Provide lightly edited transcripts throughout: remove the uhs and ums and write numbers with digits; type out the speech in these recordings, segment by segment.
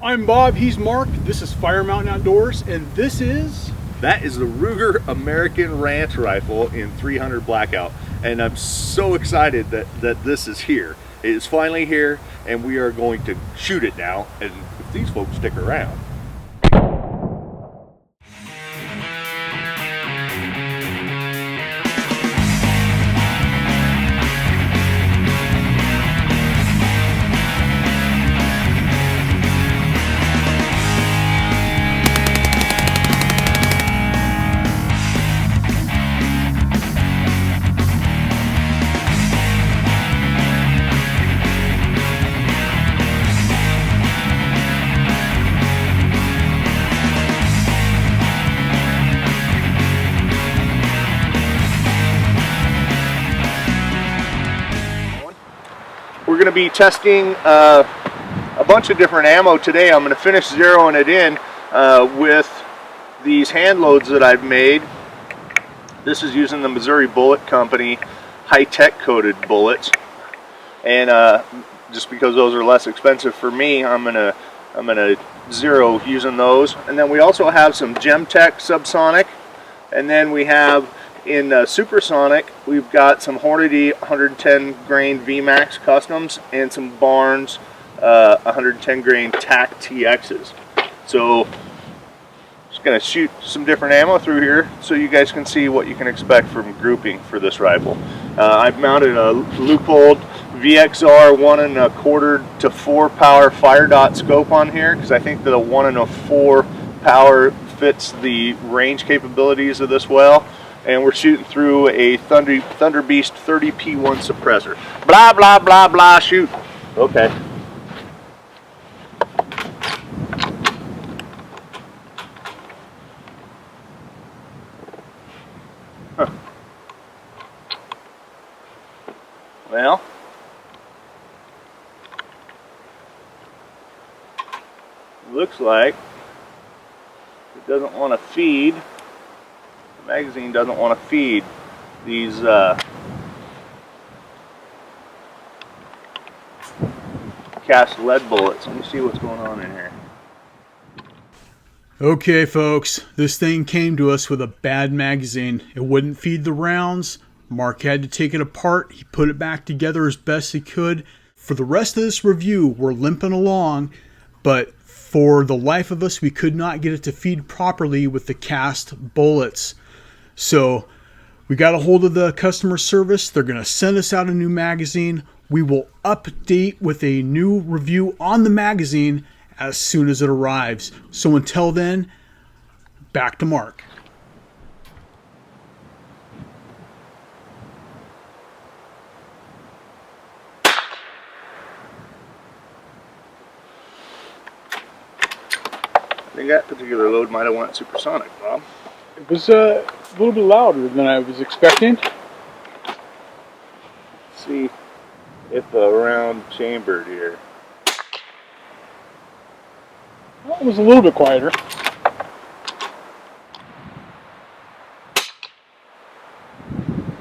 I'm Bob, he's Mark, this is Fire Mountain Outdoors, and That is the Ruger American Ranch Rifle in 300 Blackout. And I'm so excited that this is here. It is finally here, and we are going to shoot it now, and if these folks stick around. We're going to be testing a bunch of different ammo today. I'm going to finish zeroing it in with these hand loads that I've made. This is using the Missouri Bullet Company high-tech coated bullets, and just because those are less expensive for me, I'm gonna zero using those. And then we also have some GemTech subsonic, and then we have in supersonic, we've got some Hornady 110 grain VMAX customs and some Barnes 110 grain TAC TXs. So just gonna shoot some different ammo through here so you guys can see what you can expect from grouping for this rifle. I've mounted a Leupold VXR 1 1/4 to 4 power fire dot scope on here because I think that a 1 1/4 power fits the range capabilities of this well. And we're shooting through a Thunder Beast 30P1 suppressor. Blah, blah, blah, blah, shoot. Okay. Huh. Well, looks like it doesn't want to feed. The magazine doesn't want to feed these cast lead bullets. Let me see what's going on in here. Okay folks, this thing came to us with a bad magazine. It wouldn't feed the rounds. Mark had to take it apart. He put it back together as best he could. For the rest of this review, we're limping along, but for the life of us, we could not get it to feed properly with the cast bullets. So we got a hold of the customer service. They're going to send us out a new magazine. We will update with a new review on the magazine as soon as it arrives. So until then, back to Mark. I think that particular load might have went supersonic, Bob. It was a little bit louder than I was expecting. Let's see if a round chambered here. Well, it was a little bit quieter.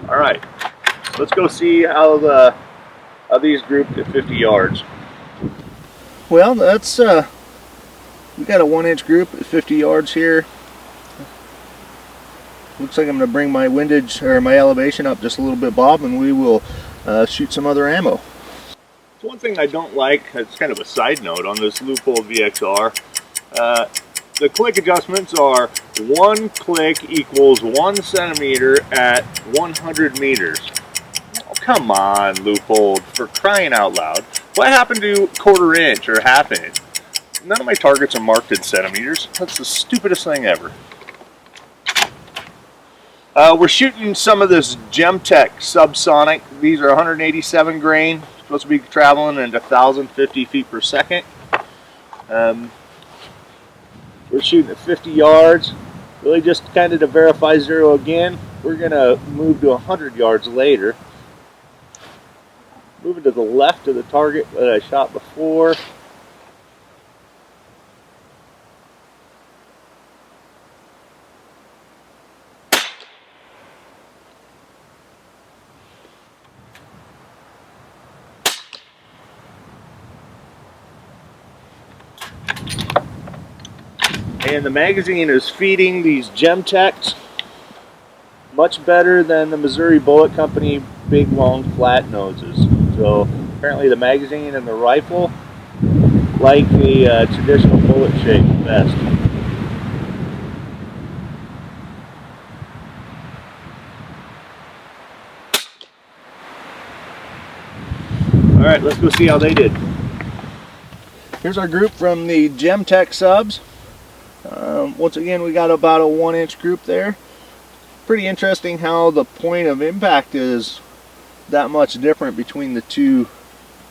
All right, let's go see how these grouped at 50 yards. Well, that's we got a 1-inch group at 50 yards here. Looks like I'm going to bring my windage or my elevation up just a little bit, Bob, and we will shoot some other ammo. So one thing I don't like, it's kind of a side note on this Leupold VXR, the click adjustments are 1 click equals 1 centimeter at 100 meters. Oh, come on, Leupold, for crying out loud. What happened to 1/4 inch or 1/2 inch? None of my targets are marked in centimeters. That's the stupidest thing ever. We're shooting some of this GemTech subsonic. These are 187 grain, supposed to be traveling at 1,050 feet per second. We're shooting at 50 yards. Really just kind of to verify zero again. We're going to move to 100 yards later. Moving to the left of the target that I shot before. And the magazine is feeding these GemTechs much better than the Missouri Bullet Company big long flat noses. So apparently the magazine and the rifle like the traditional bullet shape best. Alright, let's go see how they did. Here's our group from the GemTech subs. Once again, we got about a 1-inch group there. Pretty interesting how the point of impact is that much different between the two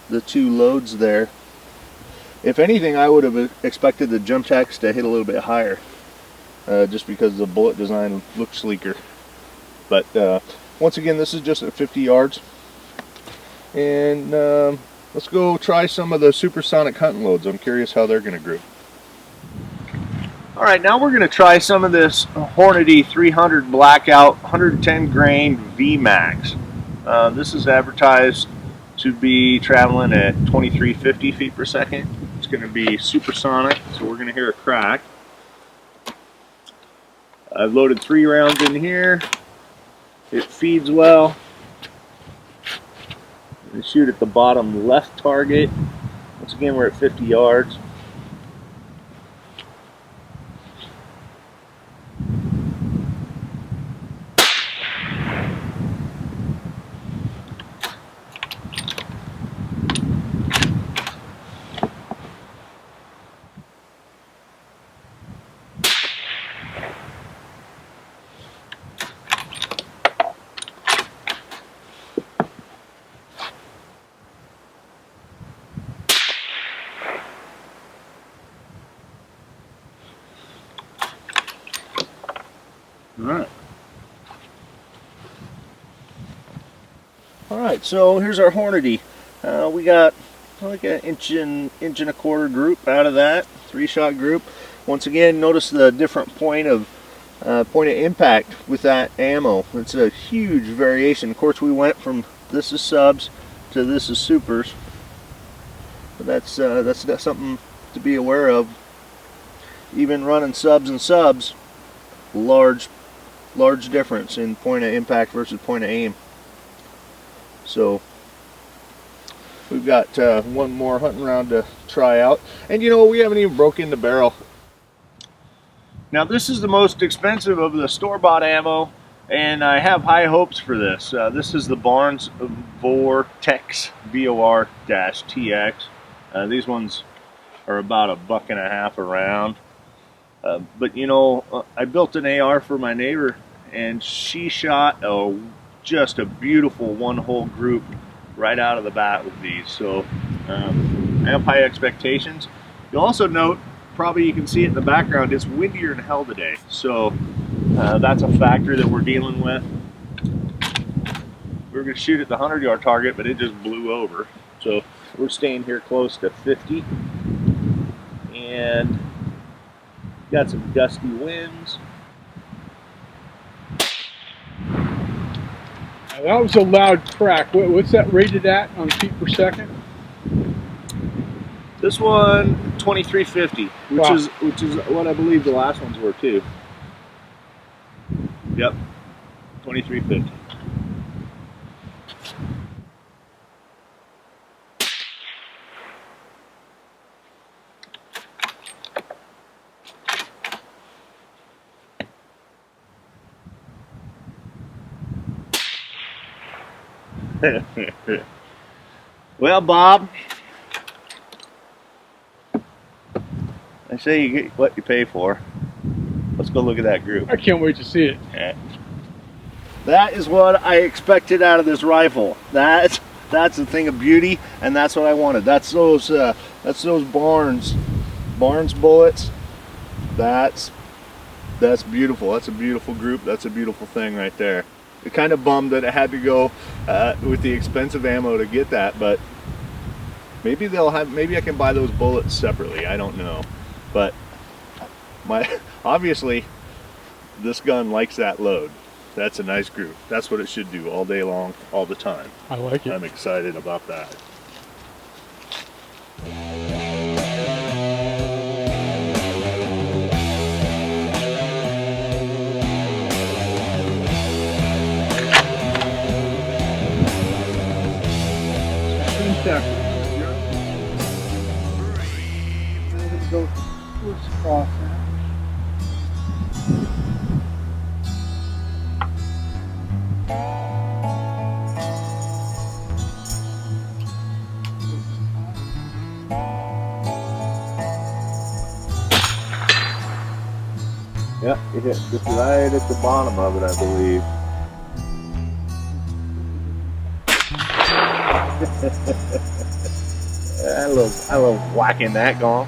loads there. If anything, I would have expected the GemTechs to hit a little bit higher, just because the bullet design looks sleeker. But once again, this is just at 50 yards. And let's go try some of the supersonic hunting loads. I'm curious how they're going to group. Alright, now we're going to try some of this Hornady 300 Blackout 110 grain VMAX. This is advertised to be traveling at 2350 feet per second. It's going to be supersonic, so we're going to hear a crack. I've loaded 3 rounds in here. It feeds well. I'm going to shoot at the bottom left target. Once again, we're at 50 yards. Alright, so here's our Hornady. We got like an inch and a quarter group out of that, 3-shot group. Once again, notice the different point of impact with that ammo. It's a huge variation. Of course, we went from this is subs to this is supers, but that's something to be aware of. Even running subs and subs, large difference in point of impact versus point of aim. So we've got one more hunting round to try out, and you know, we haven't even broken the barrel. Now this is the most expensive of the store-bought ammo, and I have high hopes for this. This is the Barnes Vortex VOR-TX. These ones are about $1.50 a round. But you know, I built an AR for my neighbor, and she shot just a beautiful one-hole group right out of the bat with these. So I have high expectations. You'll also note, probably you can see it in the background, it's windier than hell today. So that's a factor that we're dealing with. We were going to shoot at the 100-yard target, but it just blew over. So we're staying here close to 50. And got some gusty winds. That was a loud crack. What's that rated at on feet per second? This one, 2350, which is what I believe the last ones were too. Yep, 2350. Well, Bob, I say you get what you pay for. Let's go look at that group. I can't wait to see it. Yeah. That is what I expected out of this rifle. That's a thing of beauty, and that's what I wanted. That's those Barnes bullets. That's beautiful. That's a beautiful group. That's a beautiful thing right there. It kind of bummed that it had to go with the expensive ammo to get that, but maybe I can buy those bullets separately. I don't know, but obviously this gun likes that load. That's a nice group. That's what it should do all day long, all the time. I like it. I'm excited about that. go across that. Yeah, it hit just right at the bottom of it, I believe. I love whacking that gong.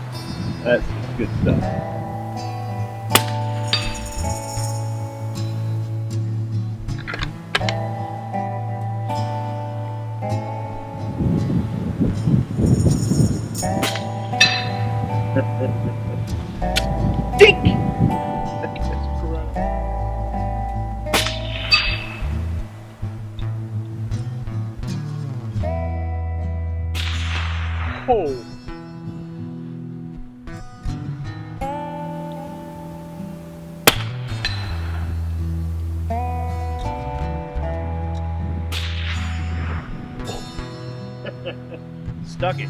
That's good stuff. Dink! Oh. Stuck it.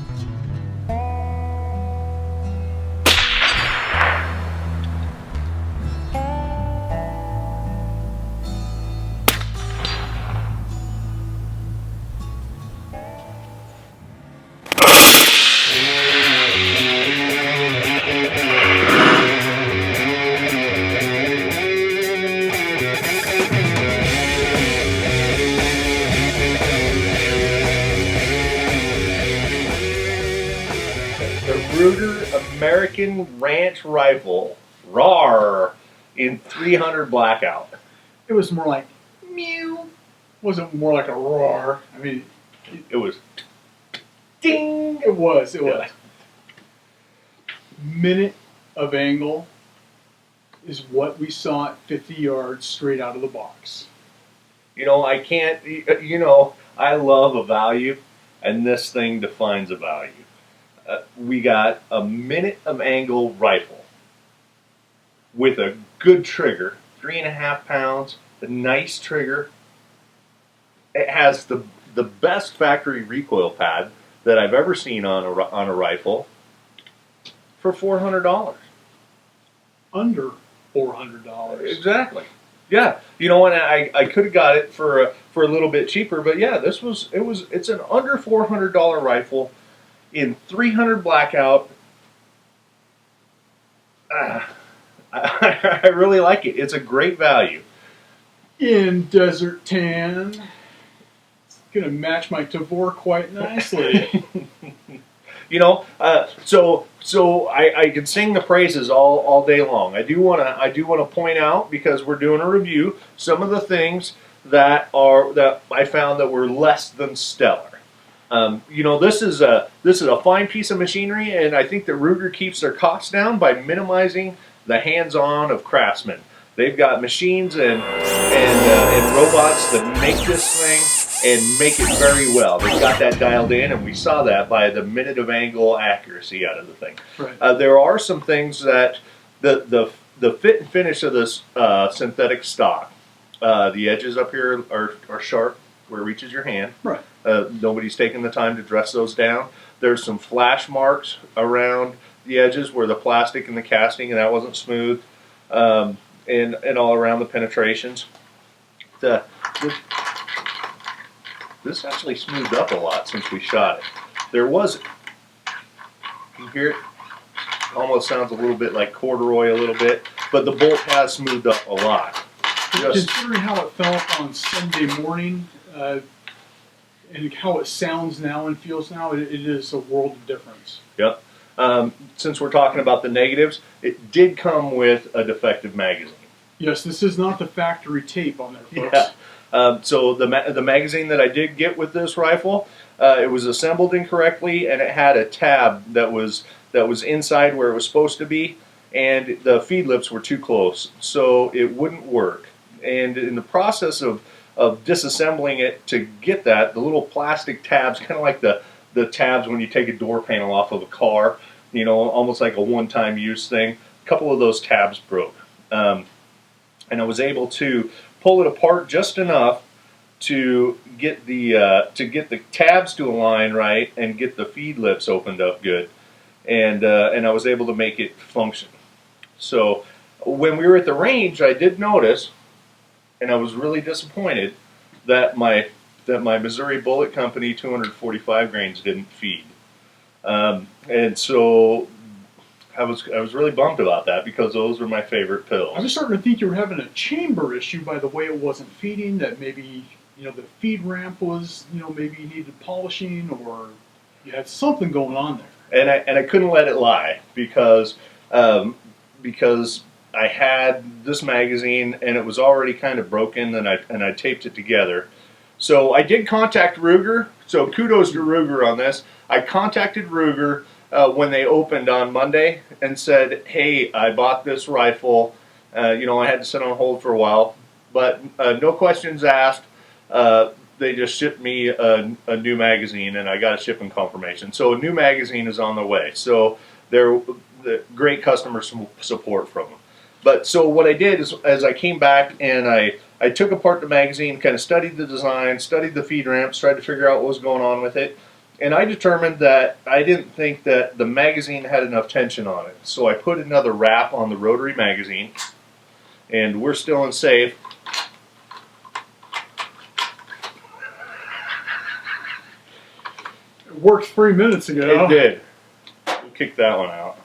Ruger American Ranch Rifle, RAR, in 300 Blackout. It was more like meow. Wasn't more like a roar. I mean, It was ding. it was. It Yeah. was. Minute of angle is what we saw at 50 yards straight out of the box. You know, I can't, you know, I love a value, and this thing defines a value. We got a minute of angle rifle with a good trigger, 3.5 pounds, a nice trigger. It has the best factory recoil pad that I've ever seen on a rifle for $400. Under $400. Exactly. Yeah, you know what? I could have got it for a little bit cheaper, but yeah, it's an under $400 rifle in 300 Blackout. I really like it. It's a great value. In desert tan. It's gonna match my Tavor quite nicely. You know, so I could sing the praises all day long. I do wanna point out, because we're doing a review, some of the things that I found that were less than stellar. You know, this is a fine piece of machinery, and I think that Ruger keeps their costs down by minimizing the hands-on of craftsmen. They've got machines and robots that make this thing and make it very well. They've got that dialed in, and we saw that by the minute of angle accuracy out of the thing. Right. There are some things that the fit and finish of this synthetic stock. The edges up here are sharp where it reaches your hand. Right. Nobody's taken the time to dress those down. There's some flash marks around the edges where the plastic and the casting, and that wasn't smooth, and all around the penetrations. This actually smoothed up a lot since we shot it. There was, you hear it? Almost sounds a little bit like corduroy a little bit, but the bolt has smoothed up a lot. Considering how it felt on Sunday morning, and how it sounds now and feels now, it is a world of difference. Yep. Since we're talking about the negatives, it did come with a defective magazine. Yes, this is not the factory tape on there, folks. Yeah. So the magazine that I did get with this rifle, it was assembled incorrectly, and it had a tab that was inside where it was supposed to be, and the feed lips were too close, so it wouldn't work. And in the process of disassembling it to get that, the little plastic tabs, kind of like the tabs when you take a door panel off of a car, you know, almost like a one-time use thing. A couple of those tabs broke, and I was able to pull it apart just enough to get the tabs to align right and get the feed lips opened up good. and I was able to make it function. So when we were at the range, I did notice, and I was really disappointed that my Missouri Bullet Company 245 grains didn't feed, and so I was really bummed about that because those were my favorite pills. I was starting to think you were having a chamber issue by the way it wasn't feeding. That maybe the feed ramp was maybe needed polishing, or you had something going on there. And I couldn't let it lie because I had this magazine and it was already kind of broken, and I taped it together. So I did contact Ruger. So kudos to Ruger on this. I contacted Ruger when they opened on Monday and said, "Hey, I bought this rifle. I had to sit on hold for a while, but no questions asked. They just shipped me a new magazine, and I got a shipping confirmation. So a new magazine is on the way. So they're great customer support from them. But so what I did is, as I came back and I took apart the magazine, kind of studied the design, studied the feed ramps, tried to figure out what was going on with it, and I determined that I didn't think that the magazine had enough tension on it. So I put another wrap on the Rotary magazine, and we're still in safe. It worked 3 minutes ago. It did. We'll kick that one out.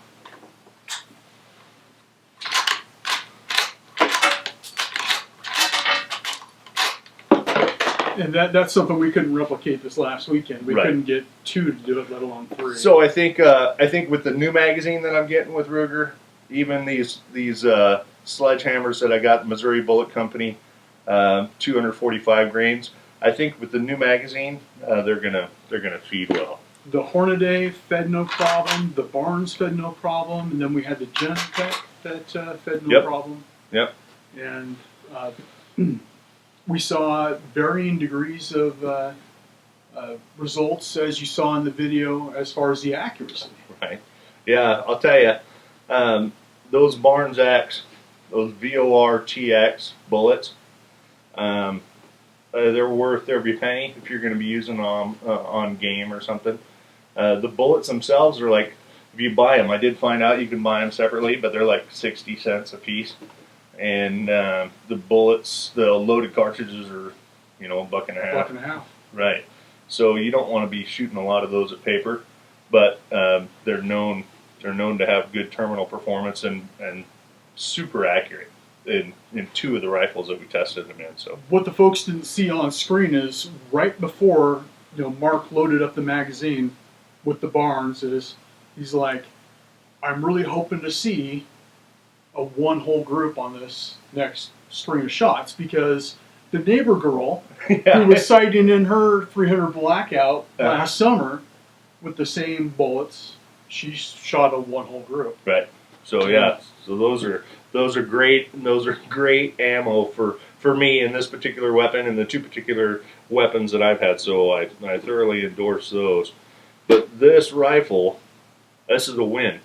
And that's something we couldn't replicate this last weekend. We couldn't get 2 to do it, let alone 3. So I think with the new magazine that I'm getting with Ruger, even these sledgehammers that I got in Missouri Bullet Company, 245 grains. I think with the new magazine, they're gonna feed well. The Hornady fed no problem. The Barnes fed no problem, and then we had the GemTech that fed no problem. Yep. And we saw varying degrees of results, as you saw in the video, as far as the accuracy. Right. Yeah, I'll tell you, those Barnes X, those VOR-TX bullets, they're worth every penny if you're going to be using them on game or something. The bullets themselves are like, if you buy them, I did find out you can buy them separately, but they're like 60 cents a piece. And the bullets, the loaded cartridges are, $1.50. $1.50. Right. So you don't want to be shooting a lot of those at paper, but they're known to have good terminal performance and super accurate in 2 of the rifles that we tested them in. So what the folks didn't see on screen is right before Mark loaded up the magazine with the Barnes, he's like, I'm really hoping to see a one-hole group on this next string of shots, because the neighbor girl who was sighting in her 300 Blackout last summer with the same bullets, she shot a one-hole group. Right. So yeah. So those are great. And those are great ammo for me in this particular weapon and the 2 particular weapons that I've had. So I thoroughly endorse those. But this rifle, this is a win.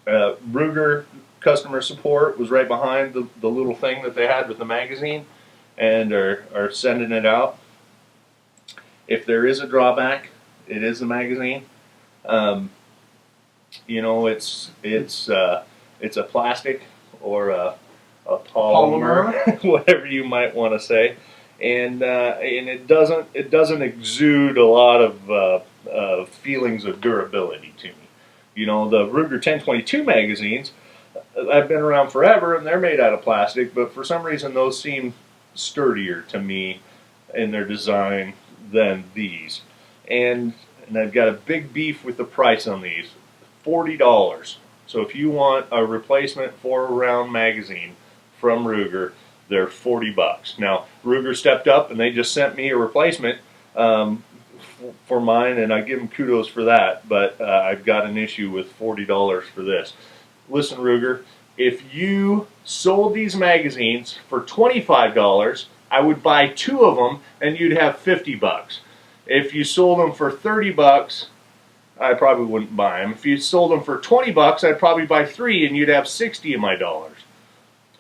Ruger customer support was right behind the little thing that they had with the magazine, and are sending it out. If there is a drawback, it is the magazine. It's a plastic or a polymer, whatever you might want to say, and it doesn't exude a lot of feelings of durability to me. The Ruger 1022 magazines, I've been around forever, and they're made out of plastic, but for some reason those seem sturdier to me in their design than these. And I've got a big beef with the price on these, $40. So if you want a replacement 4-round magazine from Ruger, they're $40. Now, Ruger stepped up and they just sent me a replacement for mine, and I give them kudos for that, but I've got an issue with $40 for this. Listen, Ruger, if you sold these magazines for $25, I would buy 2 of them and you'd have $50. If you sold them for $30, I probably wouldn't buy them. If you sold them for $20, I'd probably buy 3 and you'd have 60 of my dollars.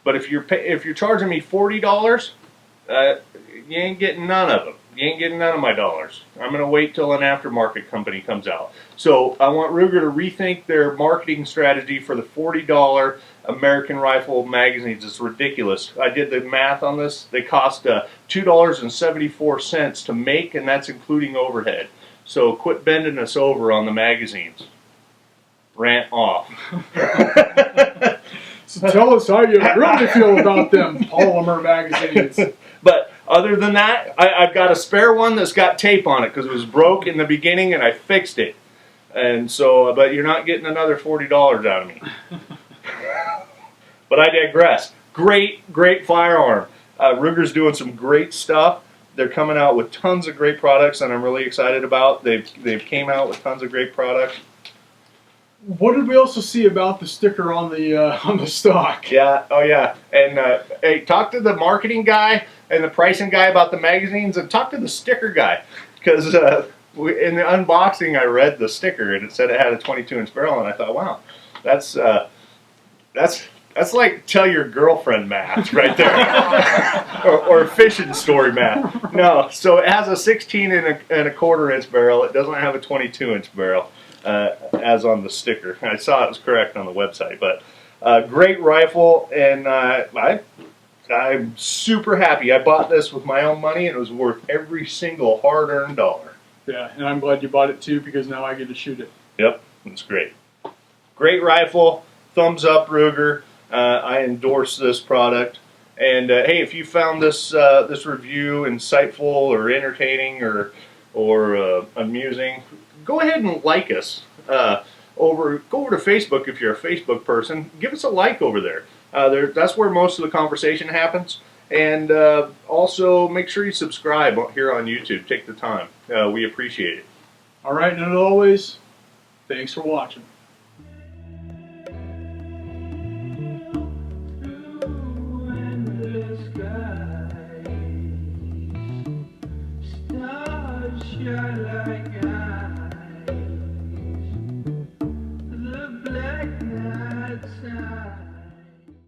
But if you're charging me $40, you ain't getting none of them. You ain't getting none of my dollars. I'm going to wait till an aftermarket company comes out. So I want Ruger to rethink their marketing strategy for the $40 American rifle magazines. It's ridiculous. I did the math on this. They cost $2.74 to make, and that's including overhead. So quit bending us over on the magazines. Rant off. So tell us how you really feel about them polymer magazines. But other than that, I've got a spare one that's got tape on it because it was broke in the beginning and I fixed it. And so, but you're not getting another $40 out of me. But I digress. Great firearm. Ruger's doing some great stuff. They're coming out with tons of great products, and I'm really excited about. They've came out with tons of great products. What did we also see about the sticker on the stock? Yeah, oh yeah. And hey, talk to the marketing guy and the pricing guy about the magazines, and talk to the sticker guy, because in the unboxing I read the sticker and it said it had a 22-inch barrel, and I thought, wow, that's like tell your girlfriend math right there, or fishing story math. No, so it has a 16 and a quarter-inch barrel. It doesn't have a 22-inch barrel. As on the sticker. I saw it was correct on the website, but great rifle, and I'm super happy. I bought this with my own money, and it was worth every single hard-earned dollar. Yeah, and I'm glad you bought it too, because now I get to shoot it. Yep, it's great. Great rifle. Thumbs up, Ruger. I endorse this product. And hey, if you found this this review insightful or entertaining or amusing, go ahead and like us. Go over to Facebook if you're a Facebook person. Give us a like over there. That's where most of the conversation happens. And also make sure you subscribe here on YouTube. Take the time. We appreciate it. All right, and as always, thanks for watching. Stars shine like